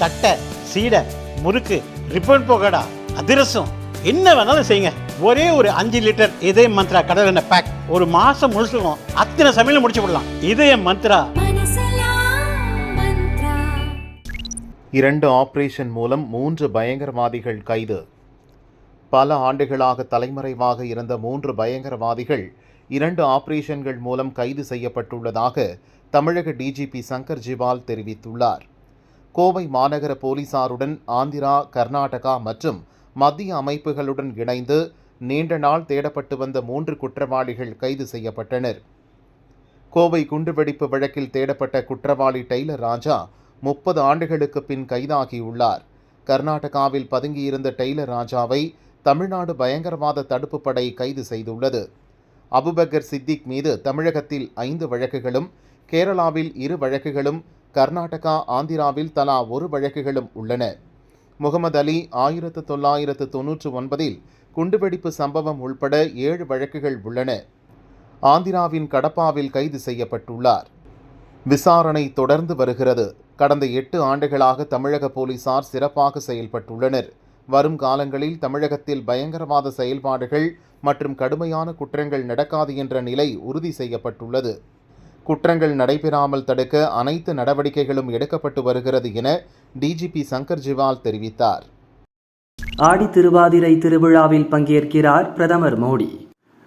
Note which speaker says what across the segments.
Speaker 1: தட்டை, சீடை, முறுக்கு, ரிப்பன் பக்கோடா, அதிரசம், என்ன வேணாலும் செய்யுங்க. ஒரே ஒரு 5 லிட்டர் இதய மந்த்ரா கடல் எண்ணெய் பேக் ஒரு மாசம் முழுசுக்கும் அத்தனை சமையல் முடிச்சு விடலாம். இதய மந்த்ரா.
Speaker 2: 2 ஆபரேஷன் மூலம் 3 பயங்கரவாதிகள் கைது. பல ஆண்டுகளாக தலைமறைவாக இருந்த 3 பயங்கரவாதிகள் 2 ஆபரேஷன்கள் மூலம் கைது செய்யப்பட்டுள்ளதாக தமிழக டிஜிபி சங்கர் ஜிவால் தெரிவித்துள்ளார். கோவை மாநகர போலீசாருடன் ஆந்திரா, கர்நாடகா மற்றும் மத்திய அமைப்புகளுடன் இணைந்து நீண்ட நாள் தேடப்பட்டு வந்த 3 குற்றவாளிகள் கைது செய்யப்பட்டனர். கோவை குண்டுவெடிப்பு வழக்கில் தேடப்பட்ட குற்றவாளி டெய்லர் ராஜா 30 ஆண்டுகளுக்கு பின் கைதாகியுள்ளார். கர்நாடகாவில் பதுங்கியிருந்த டெய்லர் ராஜாவை தமிழ்நாடு பயங்கரவாத தடுப்பு படை கைது செய்துள்ளது. அபுபக்கர் சித்திக் மீது தமிழகத்தில் 5 வழக்குகளும், கேரளாவில் 2 வழக்குகளும், கர்நாடகா, ஆந்திராவில் தலா 1 வழக்குகளும் உள்ளன. முகமது அலி 1999இல் குண்டுவெடிப்பு சம்பவம் உள்பட 7 வழக்குகள் உள்ளன. ஆந்திராவின் கடப்பாவில் கைது செய்யப்பட்டுள்ளார். விசாரணை தொடர்ந்து வருகிறது. கடந்த 8 ஆண்டுகளாக தமிழக போலீசார் சிறப்பாக செயல்பட்டுள்ளனர். வரும் காலங்களில் தமிழகத்தில் பயங்கரவாத செயல்பாடுகள் மற்றும் கடுமையான குற்றங்கள் நடக்காது என்ற நிலை உறுதி செய்யப்பட்டுள்ளது. குற்றங்கள் நடைபெறாமல் தடுக்க அனைத்து நடவடிக்கைகளும் எடுக்கப்பட்டு வருகிறது என டிஜிபி சங்கர் ஜிவால் தெரிவித்தார்.
Speaker 3: ஆடி திருவாதிரை திருவிழாவில் பங்கேற்கிறார் பிரதமர் மோடி.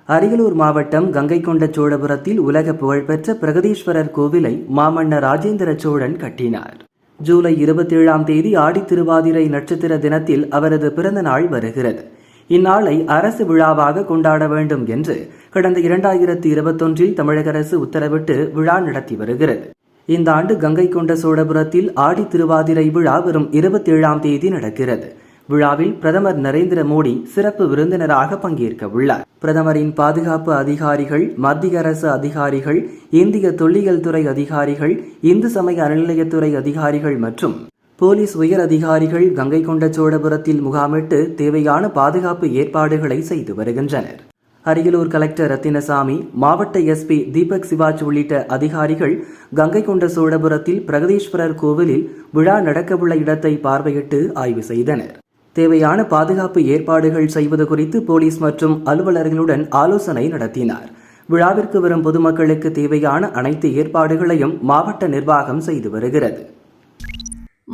Speaker 3: அரியலூர் மாவட்டம் கங்கைகொண்ட சோழபுரத்தில் உலக புகழ்பெற்ற பிரகதீஸ்வரர் கோவிலை மாமன்னர் ராஜேந்திர சோழன் கட்டினார். ஜூலை 27ஆம் தேதி ஆடி திருவாதிரை நட்சத்திர தினத்தில் அவரது பிறந்த நாள் வருகிறது. இந்நாளை அரசு விழாவாக கொண்டாட வேண்டும் என்று கடந்த 2021இல் தமிழக அரசு உத்தரவிட்டு விழா நடத்தி வருகிறது. இந்த ஆண்டு கங்கைகொண்ட சோழபுரத்தில் ஆடி திருவாதிரை விழா வரும் 27ஆம் தேதி நடக்கிறது. விழாவில் பிரதமர் நரேந்திர மோடி சிறப்பு விருந்தினராக பங்கேற்க உள்ளார். பிரதமரின் பாதுகாப்பு அதிகாரிகள், மத்திய அரசு அதிகாரிகள், இந்திய தொல்லியல் துறை அதிகாரிகள், இந்து சமய அறநிலையத்துறை அதிகாரிகள் மற்றும் போலீஸ் உயர் அதிகாரிகள் கங்கைகொண்ட சோழபுரத்தில் முகாமிட்டு தேவையான பாதுகாப்பு ஏற்பாடுகளை செய்து வருகின்றனர். அரியலூர் கலெக்டர் ரத்தினசாமி, மாவட்ட எஸ்பி தீபக் சிவாஜ் உள்ளிட்ட அதிகாரிகள் கங்கைகொண்ட சோழபுரத்தில் பிரகதீஸ்வரர் கோவிலில் விழா நடக்கவுள்ள இடத்தை பார்வையிட்டு ஆய்வு செய்தனர். தேவையான பாதுகாப்பு ஏற்பாடுகள் செய்வது குறித்து போலீஸ் மற்றும் அலுவலர்களுடன் ஆலோசனை நடத்தினார். விழாவிற்கு வரும் பொதுமக்களுக்கு தேவையான அனைத்து ஏற்பாடுகளையும் மாவட்ட நிர்வாகம் செய்து வருகிறது.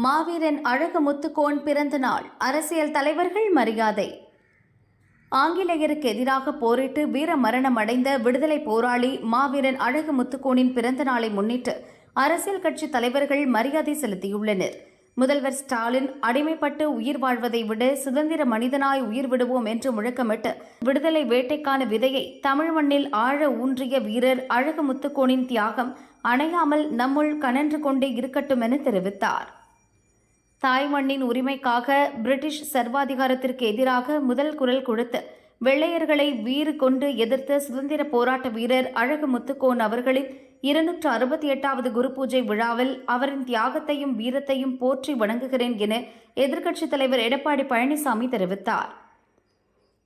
Speaker 4: மாவீரன் அழகு முத்துக்கோன் பிறந்த நாள், அரசியல் தலைவர்கள் மரியாதை. ஆங்கிலேயருக்கு எதிராக போரிட்டு வீர மரணம் அடைந்த விடுதலை போராளி மாவீரன் அழகு முத்துக்கோனின் பிறந்த நாளை முன்னிட்டு அரசியல் கட்சி தலைவர்கள் மரியாதை செலுத்தியுள்ளனர். முதல்வர் ஸ்டாலின் அடிமைப்பட்டு உயிர் வாழ்வதை விட சுதந்திர மனிதனாய் உயிர் விடுவோம் என்று முழக்கமிட்டு விடுதலை வேட்டைக்கான விதையை தமிழ் மண்ணில் ஆழ ஊன்றிய வீரர் அழகு முத்துக்கோனின் தியாகம் அணையாமல் நம்முள் கனன்று கொண்டே இருக்கட்டும் என தெரிவித்தார். தாய்மண்ணின் உரிமைக்காக பிரிட்டிஷ் சர்வாதிகாரத்திற்கு எதிராக முதல் குரல் கொடுத்து வெள்ளையர்களை வீறு கொண்டு எதிர்த்த சுதந்திர போராட்ட வீரர் அழகு முத்துக்கோன் அவர்களின் 268வது குரு பூஜை விழாவில் அவரின் தியாகத்தையும் வீரத்தையும் போற்றி வணங்குகிறேன் என எதிர்க்கட்சித் தலைவர் எடப்பாடி பழனிசாமி தெரிவித்தார்.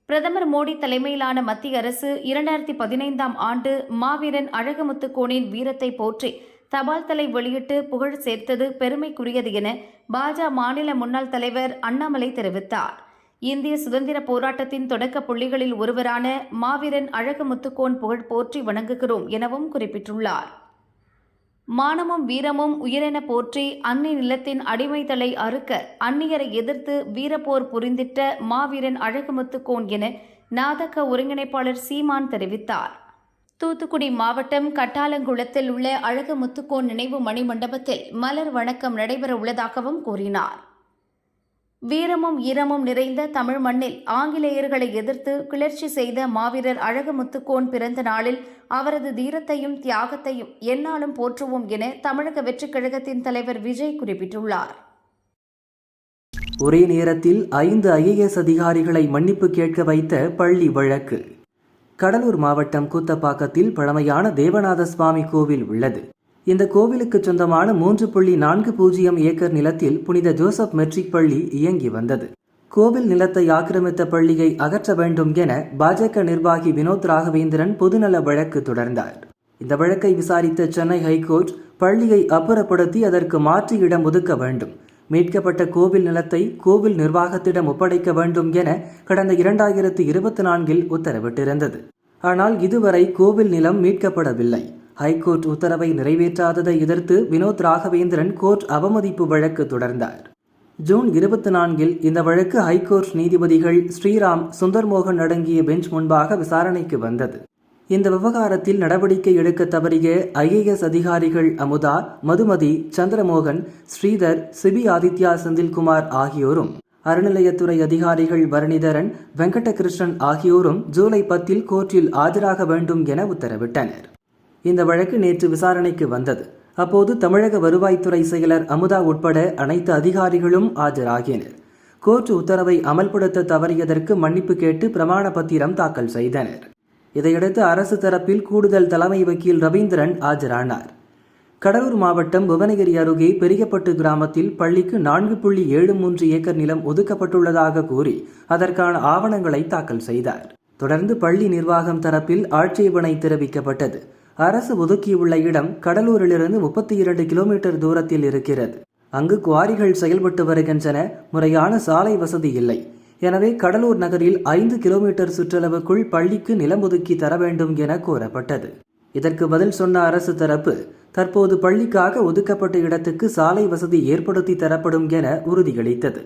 Speaker 4: பிரதமர் மோடி தலைமையிலான மத்திய அரசு 2015ஆம் ஆண்டு மாவீரன் அழகு முத்துக்கோனின் வீரத்தை போற்றி தபால் தலை வெளியிட்டு புகழ் சேர்த்தது பெருமைக்குரியது என பாஜக மாநில முன்னாள் தலைவர் அண்ணாமலை தெரிவித்தார். இந்திய சுதந்திர போராட்டத்தின் தொடக்க புள்ளிகளில் ஒருவரான மாவீரன் அழகு முத்துக்கோன் புகழ் போற்றி வணங்குகிறோம் எனவும் குறிப்பிட்டுள்ளார். மானமும் வீரமும் உயிரென போற்றி அன்னை நிலத்தின் அடிமைத்தலை அறுக்க அந்நியரை எதிர்த்து வீரப்போர் புரிந்திட்ட மாவீரன் அழகு முத்துக்கோன் என நாதக ஒருங்கிணைப்பாளர் சீமான் தெரிவித்தார். தூத்துக்குடி மாவட்டம் கட்டாலங்குளத்தில் உள்ள அழகு முத்துக்கோன் நினைவு மணிமண்டபத்தில் மலர் வணக்கம் நடைபெற உள்ளதாகவும் கூறினார். வீரமும் ஈரமும் நிறைந்த தமிழ் மண்ணில் ஆங்கிலேயர்களை எதிர்த்து கிளர்ச்சி செய்த மாவீரர் அழகு முத்துக்கோன் பிறந்த நாளில் அவரது தீரத்தையும் தியாகத்தையும் எந்நாளும் போற்றுவோம் என தமிழக வெற்றிக் கழகத்தின் தலைவர் விஜய் குறிப்பிட்டுள்ளார்.
Speaker 3: ஒரே நேரத்தில் 5 IAS அதிகாரிகளை மன்னிப்பு கேட்க வைத்த பள்ளி வழக்கு. கடலூர் மாவட்டம் கூத்தப்பாக்கத்தில் பழமையான தேவநாத சுவாமி கோவில் உள்ளது. இந்த கோவிலுக்கு சொந்தமான 3.40 ஏக்கர் நிலத்தில் புனித ஜோசப் மெட்ரிக் பள்ளி இயங்கி வந்தது. கோவில் நிலத்தை ஆக்கிரமித்த பள்ளியை அகற்ற வேண்டும் என பாஜக நிர்வாகி வினோத் ராகவேந்திரன் பொதுநல வழக்கு தொடர்ந்தார். இந்த வழக்கை விசாரித்த சென்னை ஹைகோர்ட் பள்ளியை அப்புறப்படுத்தி அதற்கு மாற்று இடம் ஒதுக்க வேண்டும், மீட்கப்பட்ட கோவில் நிலத்தை கோவில் நிர்வாகத்திடம் ஒப்படைக்க வேண்டும் என கடந்த 2024 உத்தரவிட்டிருந்தது. ஆனால் இதுவரை கோவில் நிலம் மீட்கப்படவில்லை. ஹைகோர்ட் உத்தரவை நிறைவேற்றாததை எதிர்த்து வினோத் ராகவேந்திரன் கோர்ட் அவமதிப்பு வழக்கு தொடர்ந்தார். ஜூன் 24 இந்த வழக்கு ஹைகோர்ட் நீதிபதிகள் ஸ்ரீராம், சுந்தர்மோகன் அடங்கிய பெஞ்ச் முன்பாக விசாரணைக்கு வந்தது. இந்த விவகாரத்தில் நடவடிக்கை எடுக்க தவறிய IAS அதிகாரிகள் அமுதா, மதுமதி, சந்திரமோகன், ஸ்ரீதர், சிபி ஆதித்யா, செந்தில்குமார் ஆகியோரும், அறநிலையத்துறை அதிகாரிகள் பரணிதரன், வெங்கடகிருஷ்ணன் ஆகியோரும் ஜூலை 10 கோர்ட்டில் ஆஜராக வேண்டும் என உத்தரவிட்டனர். இந்த வழக்கு நேற்று விசாரணைக்கு வந்தது. அப்போது தமிழக வருவாய்த்துறை செயலர் அமுதா உட்பட அனைத்து அதிகாரிகளும் ஆஜராகினர். கோர்ட் உத்தரவை அமல்படுத்த தவறியதற்கு மன்னிப்பு கேட்டு பிரமாண பத்திரம் தாக்கல் செய்தனர். இதையடுத்து அரசு தரப்பில் கூடுதல் தலைமை வக்கீல் ரவீந்திரன் ஆஜரானார். கடலூர் மாவட்டம் புவனகிரி அருகே பெரியப்பட்டு கிராமத்தில் பள்ளிக்கு 4.73 ஏக்கர் நிலம் ஒதுக்கப்பட்டுள்ளதாக கூறி அதற்கான ஆவணங்களை தாக்கல் செய்தார். தொடர்ந்து பள்ளி நிர்வாகம் தரப்பில் ஆட்சேபனை தெரிவிக்கப்பட்டது. அரசு ஒதுக்கியுள்ள இடம் கடலூரிலிருந்து 32 கிலோமீட்டர் தூரத்தில் இருக்கிறது. அங்கு குவாரிகள் செயல்பட்டு வருகின்றன. முறையான சாலை வசதி இல்லை. எனவே கடலூர் நகரில் 5 கிலோமீட்டர் சுற்றளவுக்குள் பள்ளிக்கு நிலம் ஒதுக்கி தர வேண்டும் என கோரப்பட்டது. இதற்கு பதில் சொன்ன அரசு தரப்பு, தற்போது பள்ளிக்காக ஒதுக்கப்பட்ட இடத்துக்கு சாலை வசதி ஏற்படுத்தி தரப்படும் என உறுதியளித்தது.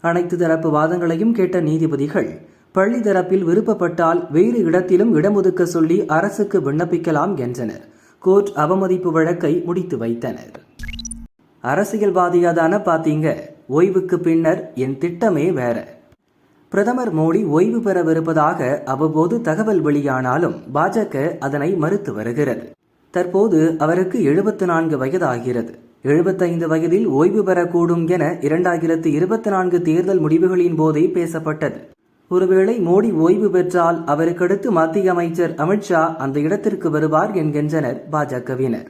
Speaker 3: அனைத்து தரப்பு வாதங்களையும் கேட்ட நீதிபதிகள், பள்ளி தரப்பில் விருப்பப்பட்டால் வேறு இடத்திலும் இடம் ஒதுக்க சொல்லி அரசுக்கு விண்ணப்பிக்கலாம் என்றனர். கோர்ட் அவமதிப்பு வழக்கை முடித்து வைத்தனர். அரசியல்வாதியாதான பாத்தீங்க, ஓய்வுக்கு பின்னர் என் திட்டமே வேற. பிரதமர் மோடி ஓய்வு பெறவிருப்பதாக அவ்வப்போது தகவல் வெளியானாலும் பாஜக அதனை மறுத்து வருகிறது. தற்போது அவருக்கு 74 வயதாகிறது. 75 வயதில் ஓய்வு பெறக்கூடும் என 2024 தேர்தல் முடிவுகளின் போதே பேசப்பட்டது. ஒருவேளை மோடி ஓய்வு பெற்றால் அவருக்கடுத்து மத்திய அமைச்சர் அமித்ஷா அந்த இடத்திற்கு வருவார் என்கின்றனர் பாஜகவினர்.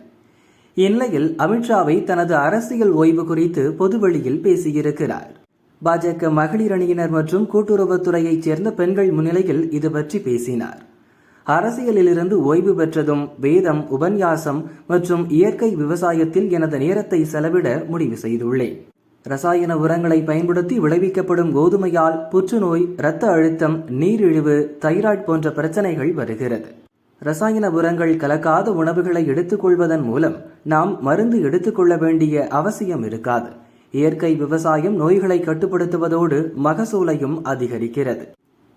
Speaker 3: இந்நிலையில் அமித்ஷாவை தனது அரசியல் ஓய்வு குறித்து பொதுவெளியில் பேசியிருக்கிறார். பாஜக மகளிர் அணியினர் மற்றும் கூட்டுறவுத்துறையைச் சேர்ந்த பெண்கள் முன்னிலையில் இது பற்றி பேசினார். அரசியலிலிருந்து ஓய்வு பெற்றதும் வேதம், உபன்யாசம் மற்றும் இயற்கை விவசாயத்தில் எனது நேரத்தை செலவிட முடிவு செய்துள்ளேன். ரசாயன உரங்களை பயன்படுத்தி விளைவிக்கப்படும் கோதுமையால் புற்றுநோய், இரத்த அழுத்தம், நீரிழிவு, தைராய்டு போன்ற பிரச்சனைகள் வருகிறது. ரசாயன உரங்கள் கலக்காத உணவுகளை எடுத்துக்கொள்வதன் மூலம் நாம் மருந்து எடுத்துக்கொள்ள வேண்டிய அவசியம் இருக்காது. இயற்கை விவசாயம் நோய்களை கட்டுப்படுத்துவதோடு மகசூலையும் அதிகரிக்கிறது.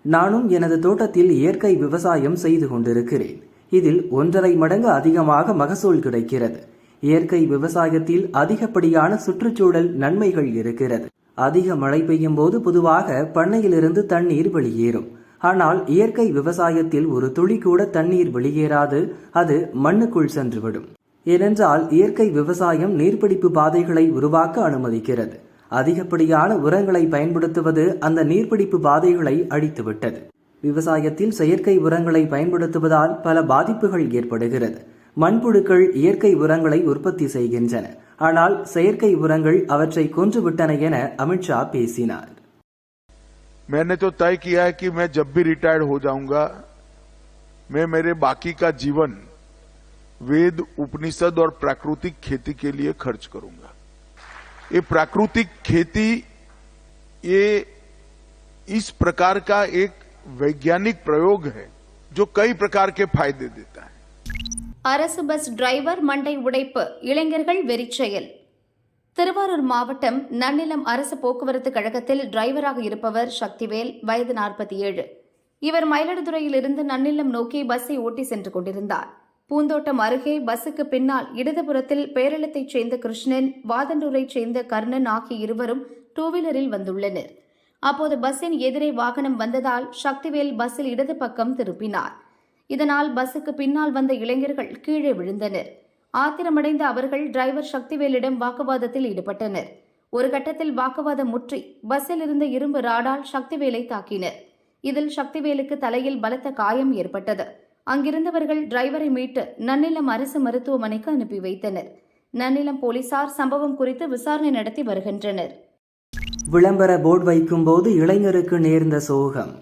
Speaker 3: நானும் எனது தோட்டத்தில் இயற்கை விவசாயம் செய்து கொண்டிருக்கிறேன். இதில் 1.5 மடங்கு அதிகமாக மகசூல் கிடைக்கிறது. இயற்கை விவசாயத்தில் அதிகப்படியான சுற்றுச்சூழல் நன்மைகள் இருக்கிறது. அதிக மழை பெய்யும் போது பொதுவாக பண்ணையிலிருந்து தண்ணீர் வெளியேறும். ஆனால் இயற்கை விவசாயத்தில் ஒரு துளி கூட தண்ணீர் வெளியேறாது. அது மண்ணுக்குள் சென்றுவிடும். ஏனென்றால் இயற்கை விவசாயம் நீர்பிடிப்பு பாதைகளை உருவாக்க அனுமதிக்கிறது. அதிகப்படியான உரங்களை பயன்படுத்துவது அந்த நீர்பிடிப்பு பாதைகளை அழித்துவிட்டது. விவசாயத்தில் செயற்கை உரங்களை பயன்படுத்துவதால் பல பாதிப்புகள் ஏற்படுகிறது. மண்புழுக்கள் இயற்கை உரங்களை உற்பத்தி செய்கின்றன. ஆனால் செயற்கை உரங்கள் அவற்றை கொன்றுவிட்டன என அமித்ஷா பேசினார்.
Speaker 5: मैंने तो तय किया है कि मैं जब भी रिटायर्ड हो जाऊंगा, मैं मेरे बाकी का जीवन वेद, उपनिषद और प्राकृतिक खेती के लिए खर्च करूंगा. ये प्राकृतिक खेती ये इस प्रकार का एक वैज्ञानिक प्रयोग है जो कई प्रकार के फायदे देता है.
Speaker 4: அரசு பஸ் டிரைவர் மண்டை உடைப்பு, இளைஞர்கள் வெறிச்செயல். திருவாரூர் மாவட்டம் நன்னிலம் அரசு போக்குவரத்து கழகத்தில் டிரைவராக இருப்பவர் சக்திவேல், வயது 47. இவர் மயிலாடுதுறையிலிருந்து நன்னிலம் நோக்கி பஸ்ஸை ஓட்டி சென்று கொண்டிருந்தார். பூந்தோட்டம் அருகே பஸ்ஸுக்கு பின்னால் இடதுபுறத்தில் பேரளத்தைச் சேர்ந்த கிருஷ்ணன், வாதண்டூரைச் சேர்ந்த கர்ணன் ஆகிய இருவரும் டூவீலரில் வந்துள்ளனர். அப்போது பஸ்ஸின் எதிரே வாகனம் வந்ததால் சக்திவேல் பஸ்ஸில் இடது பக்கம் திருப்பினார். இதனால் பஸ்ஸுக்கு பின்னால் வந்த இளைஞர்கள் கீழே விழுந்தனர். ஆத்திரமடைந்த அவர்கள் டிரைவர் சக்திவேலிடம் வாக்குவாதத்தில் ஈடுபட்டனர். ஒரு கட்டத்தில் வாக்குவாதம் முற்றி பஸ்ஸில் இருந்த இரும்பு ராடால் சக்திவேலை தாக்கினர். இதில் சக்திவேலுக்கு தலையில் பலத்த காயம் ஏற்பட்டது. அங்கிருந்தவர்கள் டிரைவரை மீட்டு நன்னிலம் அரசு மருத்துவமனைக்கு அனுப்பி வைத்தனர். நன்னிலம் போலீசார் சம்பவம் குறித்து விசாரணை நடத்தி வருகின்றனர்.
Speaker 3: விளம்பர போர்டு வைக்கும் போது இளைஞருக்கு நேர்ந்த சோகம்.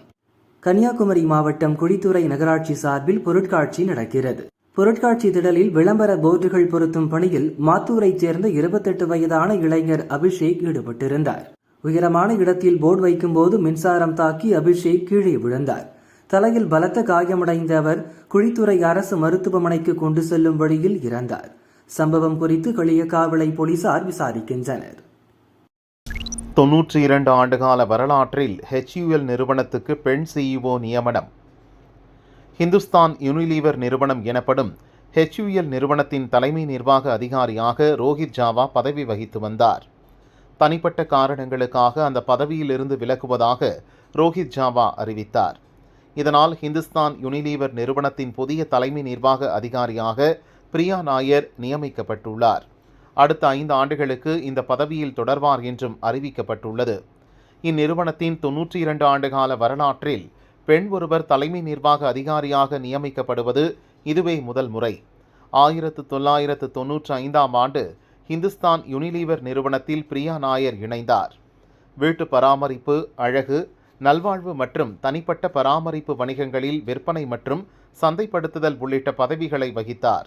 Speaker 3: கன்னியாகுமரி மாவட்டம் குழித்துறை நகராட்சி சார்பில் பொருட்காட்சி நடக்கிறது. பொருட்காட்சி திடலில் விளம்பர போர்டுகள் பொருத்தும் பணியில் மாத்தூரைச் சேர்ந்த 28 வயதான இளைஞர் அபிஷேக் ஈடுபட்டிருந்தார். உயரமான இடத்தில் போர்டு வைக்கும்போது மின்சாரம் தாக்கி அபிஷேக் கீழே விழுந்தார். தலையில் பலத்த காயமடைந்த அவர் குழித்துறை அரசு மருத்துவமனைக்கு கொண்டு செல்லும் வழியில் இறந்தார். சம்பவம் குறித்து களியக்காவிளை போலீசார் விசாரிக்கின்றனர்.
Speaker 2: 92 ஆண்டுகால வரலாற்றில் HUL நிறுவனத்துக்கு பெண் CEO நியமனம். ஹிந்துஸ்தான் யூனிலீவர் நிறுவனம் எனப்படும் HUL நிறுவனத்தின் தலைமை நிர்வாக அதிகாரியாக ரோஹித் ஜாவா பதவி வகித்து வந்தார். தனிப்பட்ட காரணங்களுக்காக அந்த பதவியிலிருந்து விலகுவதாக ரோஹித் ஜாவா அறிவித்தார். இதனால் ஹிந்துஸ்தான் யூனிலீவர் நிறுவனத்தின் புதிய தலைமை நிர்வாக அதிகாரியாக பிரியா நாயர் நியமிக்கப்பட்டுள்ளார். அடுத்த 5 ஆண்டுகளுக்கு இந்த பதவியில் தொடர்வார் என்றும் அறிவிக்கப்பட்டுள்ளது. இந்நிறுவனத்தின் 92 ஆண்டுகால வரலாற்றில் பெண் ஒருவர் தலைமை நிர்வாக அதிகாரியாக நியமிக்கப்படுவது இதுவே முதல் முறை. 1995ஆம் ஆண்டு ஹிந்துஸ்தான் யூனிலீவர் நிறுவனத்தில் பிரியா நாயர் இணைந்தார். வீட்டு பராமரிப்பு, அழகு, நல்வாழ்வு மற்றும் தனிப்பட்ட பராமரிப்பு வணிகங்களில் விற்பனை மற்றும் சந்தைப்படுத்துதல் உள்ளிட்ட பதவிகளை வகித்தார்.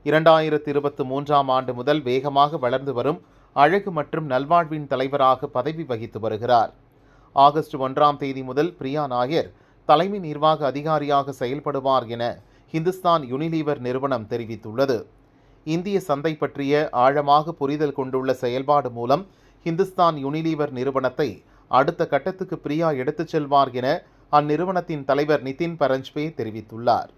Speaker 2: 2023ஆம் ஆண்டு முதல் வேகமாக வளர்ந்து வரும் அழகு மற்றும் நல்வாழ்வின் தலைவராக பதவி வகித்து வருகிறார். ஆகஸ்ட் 1ஆம் தேதி முதல் பிரியா நாயர் தலைமை நிர்வாக அதிகாரியாக செயல்படுவார் என ஹிந்துஸ்தான் யூனிலீவர் நிறுவனம் தெரிவித்துள்ளது. இந்திய சந்தை பற்றிய ஆழமாக புரிதல் கொண்டுள்ள செயல்பாடு மூலம் ஹிந்துஸ்தான் யூனிலீவர் நிறுவனத்தை அடுத்த கட்டத்துக்கு பிரியா எடுத்துச் செல்வார் என அந்நிறுவனத்தின் தலைவர் நிதின் பரஞ்ச்பே தெரிவித்துள்ளார்.